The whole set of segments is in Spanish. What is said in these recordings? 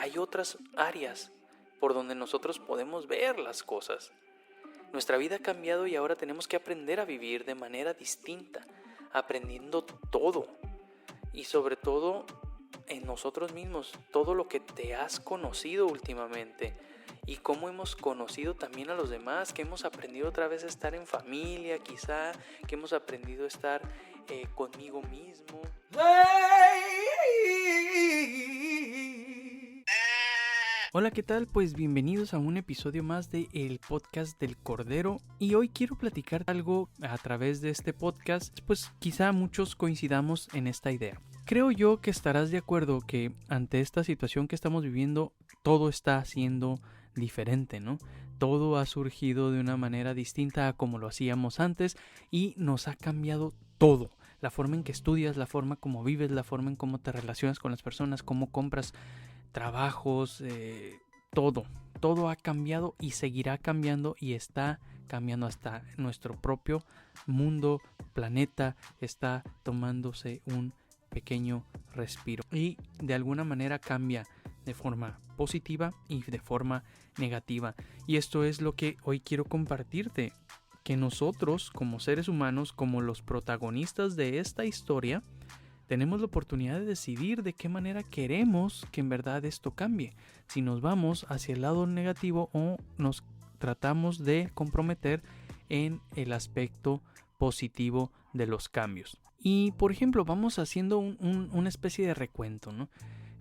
hay otras áreas por donde nosotros podemos ver las cosas. Nuestra vida ha cambiado y ahora tenemos que aprender a vivir de manera distinta, aprendiendo todo y sobre todo en nosotros mismos, todo lo que te has conocido últimamente y cómo hemos conocido también a los demás, que hemos aprendido otra vez a estar en familia quizá, que hemos aprendido a estar conmigo mismo. Hola, ¿qué tal? Pues bienvenidos a un episodio más de el podcast del Cordero, y hoy quiero platicar algo a través de este podcast, pues quizá muchos coincidamos en esta idea. Creo yo que estarás de acuerdo que ante esta situación que estamos viviendo, todo está siendo diferente, ¿no? Todo ha surgido de una manera distinta a como lo hacíamos antes y nos ha cambiado todo. La forma en que estudias, la forma como vives, la forma en cómo te relacionas con las personas, cómo compras trabajos, todo ha cambiado y seguirá cambiando y está cambiando hasta nuestro propio mundo, planeta, está tomándose un pequeño respiro y de alguna manera cambia de forma positiva y de forma negativa. Y esto es lo que hoy quiero compartirte, que nosotros como seres humanos, como los protagonistas de esta historia, tenemos la oportunidad de decidir de qué manera queremos que en verdad esto cambie. Si nos vamos hacia el lado negativo o nos tratamos de comprometer en el aspecto positivo de los cambios. Y por ejemplo, vamos haciendo una especie de recuento, ¿no?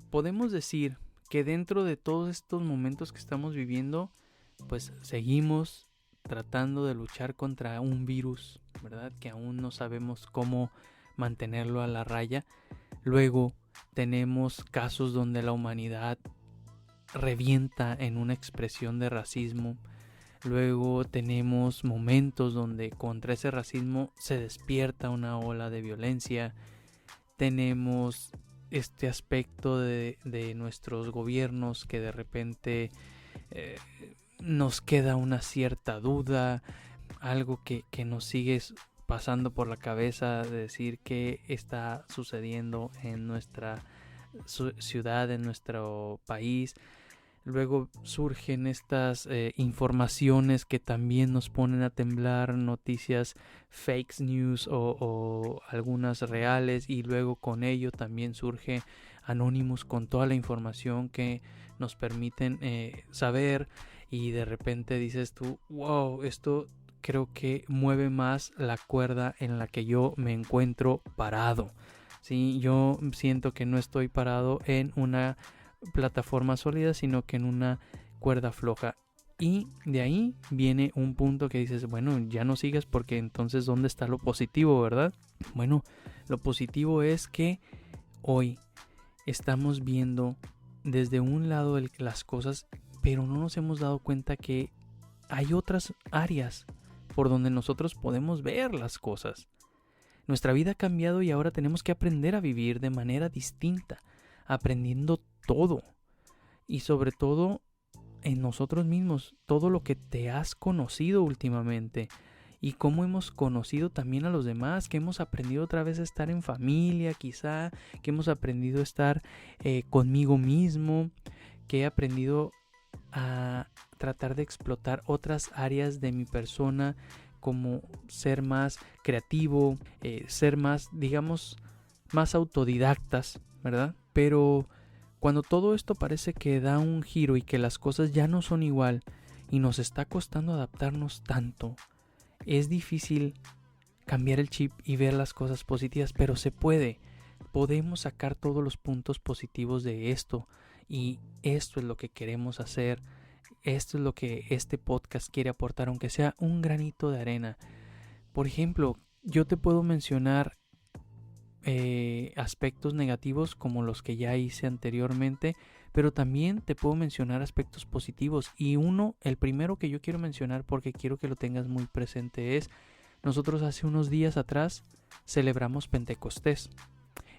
Podemos decir que dentro de todos estos momentos que estamos viviendo, pues seguimos tratando de luchar contra un virus, ¿verdad? Que aún no sabemos cómo mantenerlo a la raya. Luego tenemos casos donde la humanidad revienta en una expresión de racismo. Luego tenemos momentos donde contra ese racismo se despierta una ola de violencia. Tenemos este aspecto de nuestros gobiernos que de repente nos queda una cierta duda, algo que nos sigue pasando por la cabeza, de decir qué está sucediendo en nuestra ciudad, en nuestro país. Luego surgen estas informaciones que también nos ponen a temblar, noticias fake news o algunas reales, y luego con ello también surge Anonymous con toda la información que nos permiten saber, y de repente dices tú, wow, esto creo que mueve más la cuerda en la que yo me encuentro parado. Sí, yo siento que no estoy parado en una plataforma sólida, sino que en una cuerda floja. Y de ahí viene un punto que dices, bueno, ya no sigas, porque entonces ¿dónde está lo positivo, verdad? Bueno, lo positivo es que hoy estamos viendo desde un lado las cosas, pero no nos hemos dado cuenta que hay otras áreas por donde nosotros podemos ver las cosas. Nuestra vida ha cambiado y ahora tenemos que aprender a vivir de manera distinta, aprendiendo todo y sobre todo en nosotros mismos, todo lo que te has conocido últimamente y cómo hemos conocido también a los demás, que hemos aprendido otra vez a estar en familia quizá, que hemos aprendido a estar conmigo mismo, que he aprendido a tratar de explotar otras áreas de mi persona, como ser más creativo, ser más, digamos, más autodidactas, ¿verdad? Pero cuando todo esto parece que da un giro y que las cosas ya no son igual y nos está costando adaptarnos tanto, es difícil cambiar el chip y ver las cosas positivas, pero se puede. Podemos sacar todos los puntos positivos de esto, y esto es lo que queremos hacer. Esto es lo que este podcast quiere aportar, aunque sea un granito de arena. Por ejemplo, yo te puedo mencionar aspectos negativos como los que ya hice anteriormente, pero también te puedo mencionar aspectos positivos. Y el primero que yo quiero mencionar, porque quiero que lo tengas muy presente, es: nosotros hace unos días atrás celebramos Pentecostés.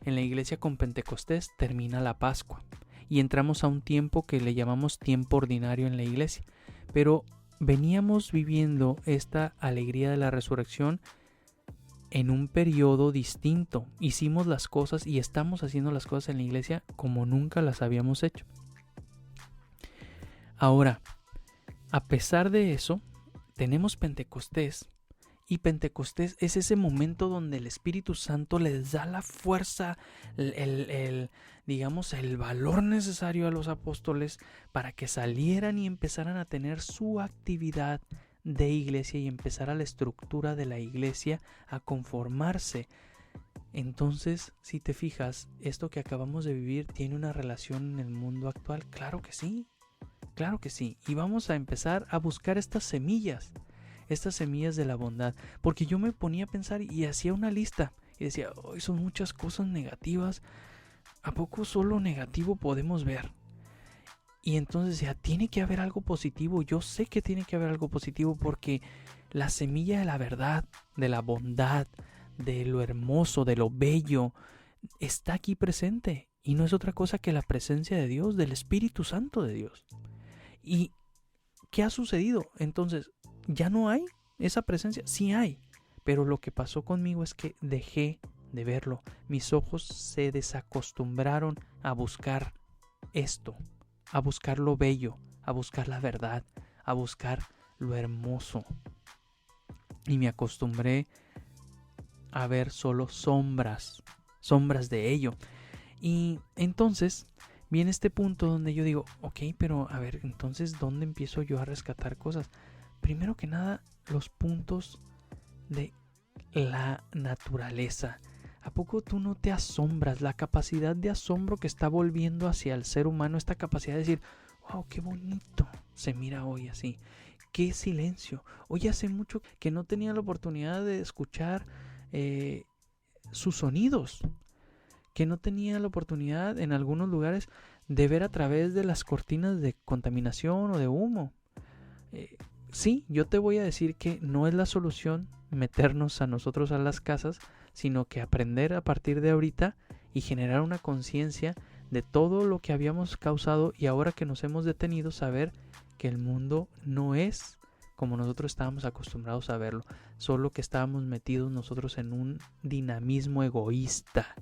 En la iglesia, con Pentecostés termina la Pascua y entramos a un tiempo que le llamamos tiempo ordinario en la iglesia. Pero veníamos viviendo esta alegría de la resurrección en un periodo distinto. Hicimos las cosas y estamos haciendo las cosas en la iglesia como nunca las habíamos hecho. Ahora, a pesar de eso, tenemos Pentecostés. Y Pentecostés es ese momento donde el Espíritu Santo les da la fuerza, digamos, el valor necesario a los apóstoles para que salieran y empezaran a tener su actividad de iglesia y empezara la estructura de la iglesia a conformarse. Entonces, si te fijas, esto que acabamos de vivir tiene una relación en el mundo actual. Claro que sí, claro que sí. Y vamos a empezar a buscar estas semillas de la bondad, porque yo me ponía a pensar y hacía una lista y decía, hoy son muchas cosas negativas, ¿a poco solo negativo podemos ver? Y entonces decía, tiene que haber algo positivo. Yo sé que tiene que haber algo positivo porque la semilla de la verdad, de la bondad, de lo hermoso, de lo bello, está aquí presente y no es otra cosa que la presencia de Dios, del Espíritu Santo de Dios. ¿Y qué ha sucedido? Entonces, ¿ya no hay esa presencia? Sí hay, pero lo que pasó conmigo es que dejé de verlo. Mis ojos se desacostumbraron a buscar esto, a buscar lo bello, a buscar la verdad, a buscar lo hermoso. Y me acostumbré a ver solo sombras de ello. Y entonces viene este punto donde yo digo, ok, pero a ver, entonces, ¿dónde empiezo yo a rescatar cosas? Primero que nada, los puntos de la naturaleza. ¿A poco tú no te asombras? La capacidad de asombro que está volviendo hacia el ser humano, esta capacidad de decir, wow, qué bonito se mira hoy así. Qué silencio. Hoy hace mucho que no tenía la oportunidad de escuchar sus sonidos. Que no tenía la oportunidad en algunos lugares de ver a través de las cortinas de contaminación o de humo. Sí, yo te voy a decir que no es la solución meternos a nosotros a las casas, sino que aprender a partir de ahorita y generar una conciencia de todo lo que habíamos causado y ahora que nos hemos detenido saber que el mundo no es como nosotros estábamos acostumbrados a verlo, solo que estábamos metidos nosotros en un dinamismo egoísta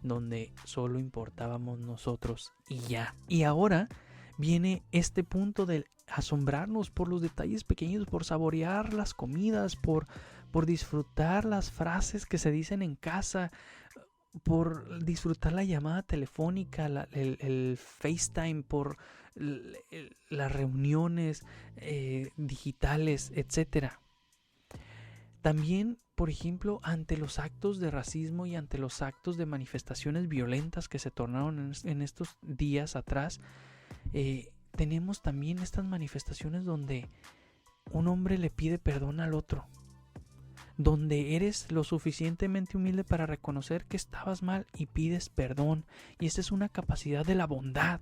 donde solo importábamos nosotros y ya. Y ahora viene este punto de asombrarnos por los detalles pequeños, por saborear las comidas, por disfrutar las frases que se dicen en casa, por disfrutar la llamada telefónica, el FaceTime, por las reuniones digitales, etcétera. También, por ejemplo, ante los actos de racismo y ante los actos de manifestaciones violentas que se tornaron en estos días atrás, tenemos también estas manifestaciones donde un hombre le pide perdón al otro, donde eres lo suficientemente humilde para reconocer que estabas mal y pides perdón. Y esta es una capacidad de la bondad.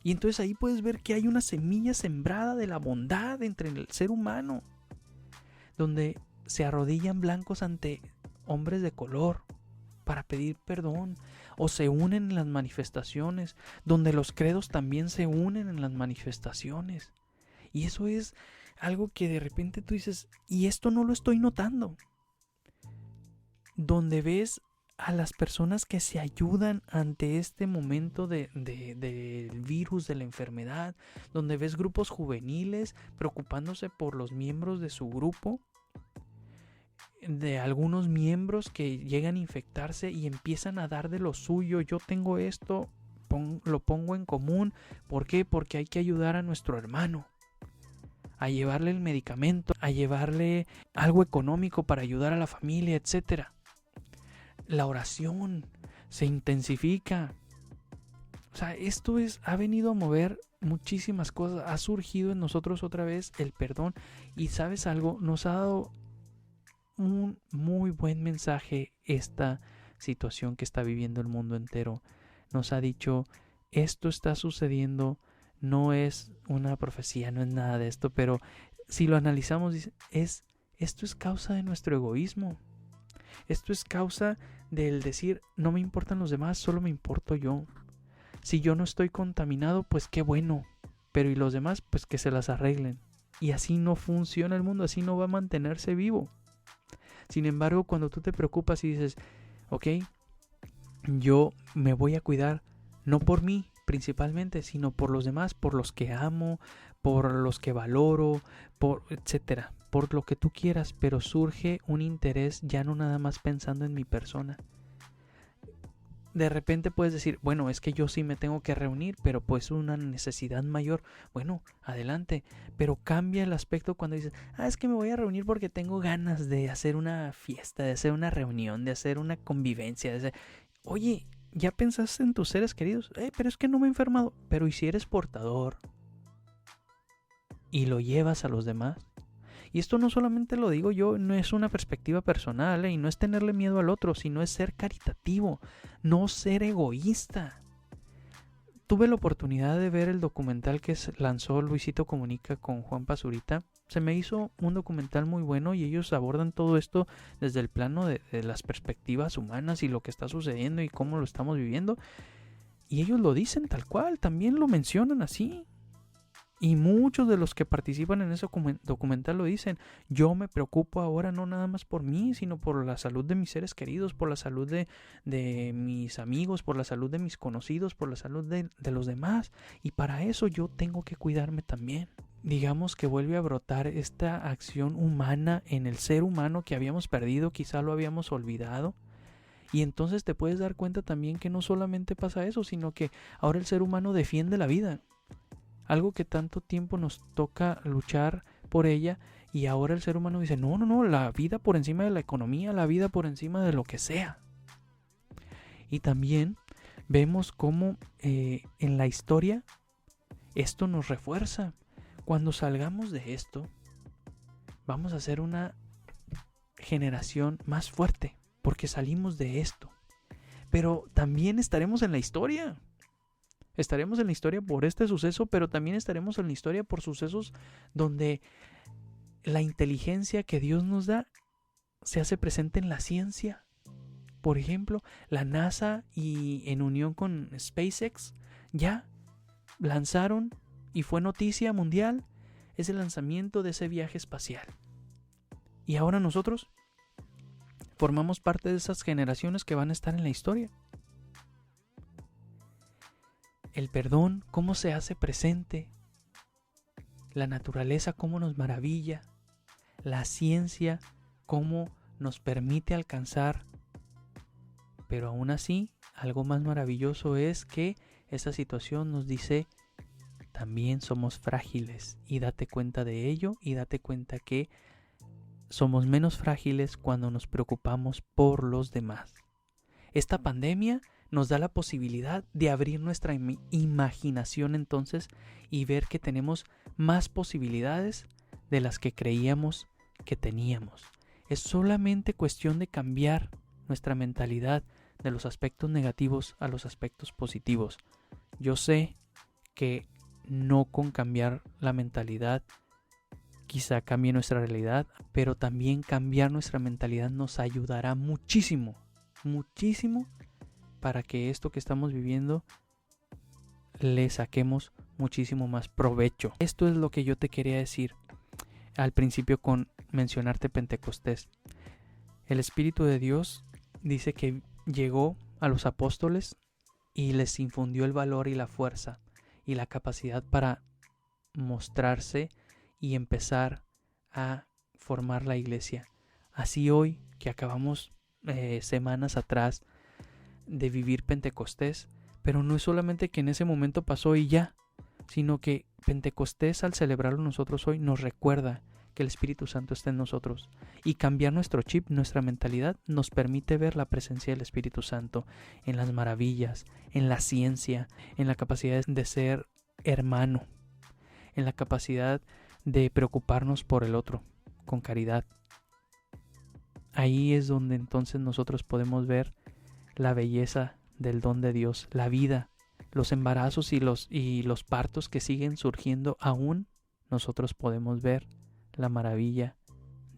Y entonces ahí puedes ver que hay una semilla sembrada de la bondad entre el ser humano, donde se arrodillan blancos ante hombres de color para pedir perdón, o se unen en las manifestaciones, donde los credos también se unen en las manifestaciones. Y eso es algo que de repente tú dices, y esto no lo estoy notando. Donde ves a las personas que se ayudan ante este momento del virus, de la enfermedad, donde ves grupos juveniles preocupándose por los miembros de su grupo, de algunos miembros que llegan a infectarse y empiezan a dar de lo suyo. Yo tengo esto, lo pongo en común. ¿Por qué? Porque hay que ayudar a nuestro hermano, a llevarle el medicamento, a llevarle algo económico para ayudar a la familia, etcétera. La oración se intensifica. O sea, esto ha venido a mover muchísimas cosas. Ha surgido en nosotros otra vez el perdón. Y ¿sabes algo? Nos ha dado un muy buen mensaje esta situación que está viviendo el mundo entero. Nos ha dicho, esto está sucediendo, no es una profecía, no es nada de esto, pero si lo analizamos, esto es causa de nuestro egoísmo. Esto es causa del decir, no me importan los demás, solo me importo yo. Si yo no estoy contaminado, pues qué bueno, pero y los demás, pues que se las arreglen. Y así no funciona el mundo, así no va a mantenerse vivo. Sin embargo, cuando tú te preocupas y dices, ok, yo me voy a cuidar, no por mí, principalmente, sino por los demás, por los que amo, por los que valoro, por etcétera, por lo que tú quieras, pero surge un interés ya no nada más pensando en mi persona. De repente puedes decir, bueno, es que yo sí me tengo que reunir, pero pues una necesidad mayor. Bueno, adelante, pero cambia el aspecto cuando dices, es que me voy a reunir porque tengo ganas de hacer una fiesta, de hacer una reunión, de hacer una convivencia. Oye, ¿ya pensaste en tus seres queridos? Pero es que no me he enfermado. Pero ¿y si eres portador y lo llevas a los demás? Y esto no solamente lo digo yo, no es una perspectiva personal, y no es tenerle miedo al otro, sino es ser caritativo, no ser egoísta. Tuve la oportunidad de ver el documental que lanzó Luisito Comunica con Juan Pazurita. Se me hizo un documental muy bueno y ellos abordan todo esto desde el plano de las perspectivas humanas y lo que está sucediendo y cómo lo estamos viviendo. Y ellos lo dicen tal cual, también lo mencionan así. Y muchos de los que participan en ese documental lo dicen. Yo me preocupo ahora no nada más por mí, sino por la salud de mis seres queridos, por la salud de mis amigos, por la salud de mis conocidos, por la salud de los demás. Y para eso yo tengo que cuidarme también. Digamos que vuelve a brotar esta acción humana en el ser humano que habíamos perdido, quizá lo habíamos olvidado. Y entonces te puedes dar cuenta también que no solamente pasa eso, sino que ahora el ser humano defiende la vida. Algo que tanto tiempo nos toca luchar por ella, y ahora el ser humano dice, no, la vida por encima de la economía, la vida por encima de lo que sea. Y también vemos cómo en la historia esto nos refuerza. Cuando salgamos de esto, vamos a ser una generación más fuerte, porque salimos de esto. Pero también estaremos en la historia. Estaremos en la historia por este suceso, pero también estaremos en la historia por sucesos donde la inteligencia que Dios nos da se hace presente en la ciencia. Por ejemplo, la NASA y en unión con SpaceX ya lanzaron, y fue noticia mundial, ese lanzamiento de ese viaje espacial. Y ahora nosotros formamos parte de esas generaciones que van a estar en la historia. El perdón, cómo se hace presente, la naturaleza, cómo nos maravilla, la ciencia, cómo nos permite alcanzar. Pero aún así, algo más maravilloso es que esta situación nos dice, también somos frágiles, y date cuenta de ello, y date cuenta que somos menos frágiles cuando nos preocupamos por los demás. Esta pandemia nos da la posibilidad de abrir nuestra imaginación entonces y ver que tenemos más posibilidades de las que creíamos que teníamos. Es solamente cuestión de cambiar nuestra mentalidad de los aspectos negativos a los aspectos positivos. Yo sé que no con cambiar la mentalidad quizá cambie nuestra realidad, pero también cambiar nuestra mentalidad nos ayudará muchísimo, muchísimo, para que esto que estamos viviendo le saquemos muchísimo más provecho. Esto es lo que yo te quería decir al principio con mencionarte Pentecostés. El Espíritu de Dios dice que llegó a los apóstoles y les infundió el valor y la fuerza y la capacidad para mostrarse y empezar a formar la iglesia. Así hoy que acabamos semanas atrás de vivir Pentecostés, pero no es solamente que en ese momento pasó y ya, sino que Pentecostés, al celebrarlo nosotros hoy, nos recuerda que el Espíritu Santo está en nosotros, y cambiar nuestro chip, nuestra mentalidad, nos permite ver la presencia del Espíritu Santo en las maravillas, en la ciencia, en la capacidad de ser hermano, en la capacidad de preocuparnos por el otro con caridad. Ahí es donde entonces nosotros podemos ver la belleza del don de Dios, la vida, los embarazos y los partos que siguen surgiendo aún. Nosotros podemos ver la maravilla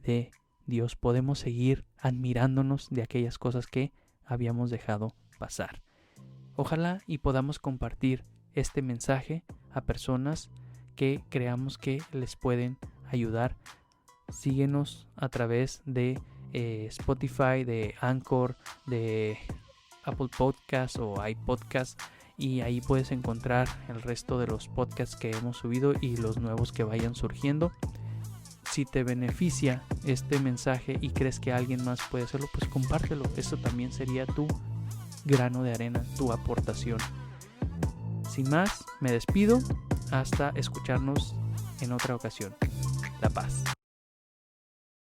de Dios, podemos seguir admirándonos de aquellas cosas que habíamos dejado pasar. Ojalá y podamos compartir este mensaje a personas que creamos que les pueden ayudar. Síguenos a través de Spotify, de Anchor, de Apple Podcasts o iPodcasts, y ahí puedes encontrar el resto de los podcasts que hemos subido y los nuevos que vayan surgiendo. Si te beneficia este mensaje y crees que alguien más puede hacerlo, pues compártelo. Eso también sería tu grano de arena, tu aportación. Sin más, me despido. Hasta escucharnos en otra ocasión. La paz.